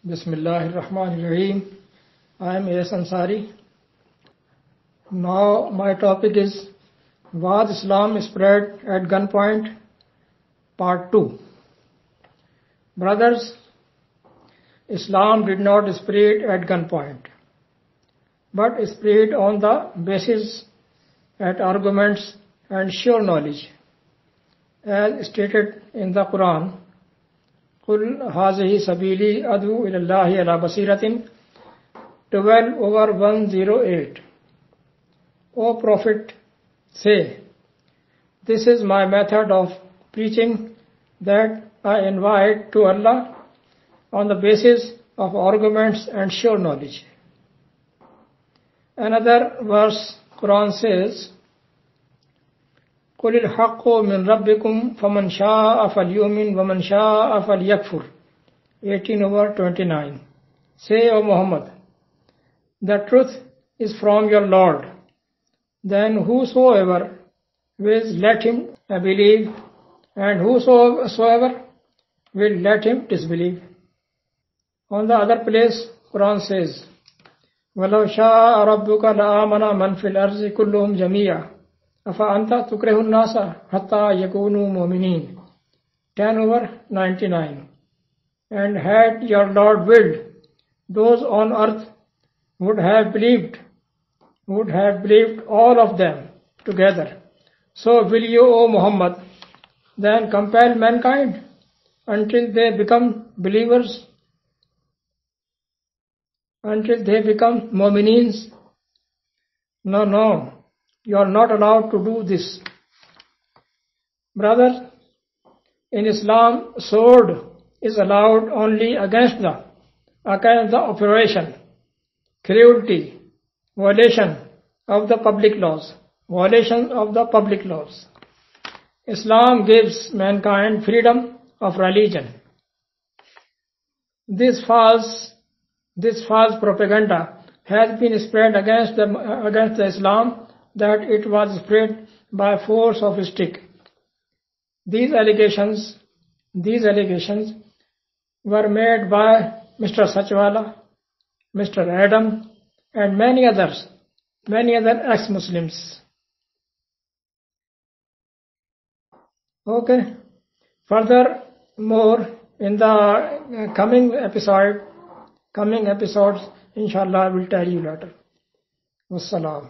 Bismillahirrahmanirrahim. I am A.S. Ansari. Now my topic is Was Islam Spread at Gunpoint? Part 2. Brothers, Islam did not spread at gunpoint, but spread on the basis at arguments and sure knowledge. As stated in the Quran, قُلْ هَذِهِ سَبِيلِي أَدْعُو إِلَى اللَّهِ عَلَى بَصِيرَةٍ 12/108. O Prophet, say, this is my method of preaching that I invite to Allah on the basis of arguments and sure knowledge. Another verse, Quran says, قُلِ الْحَقُّ مِنْ رَبِّكُمْ فَمَنْ شَاءَ فَلْيُؤْمِنْ وَمَنْ شَاءَ فَلْيَكْفُرْ 18/29. Say, O Muhammad, the truth is from your Lord. Then whosoever wills, let him believe, and whosoever will, let him disbelieve. On the other place, Quran says, وَلَوْ شَاءَ رَبُّكَ لَآمَنَ مَنْ فِي الْأَرْضِ كُلُّهُمْ جَمِيعًا أَفَأَنْتَ تُكْرِهُ النَّاسَ حَتَّى يَكُونُوا مُؤْمِنِينَ 10/99. And had your Lord willed, those on earth would have believed all of them together. So will you, O Muhammad, then compel mankind until they become believers, until they become mu'minins? No, you are not allowed to do this. Brother, in Islam, sword is allowed only against the operation, cruelty, violation of the public laws. Islam gives mankind freedom of religion. This false propaganda has been spread against the Islam that it was spread by force of stick. These allegations were made by Mr. Sachwala, Mr. Adam, and many other ex-Muslims. Okay. Furthermore, in the coming episodes, inshallah, I will tell you later. Wassalam.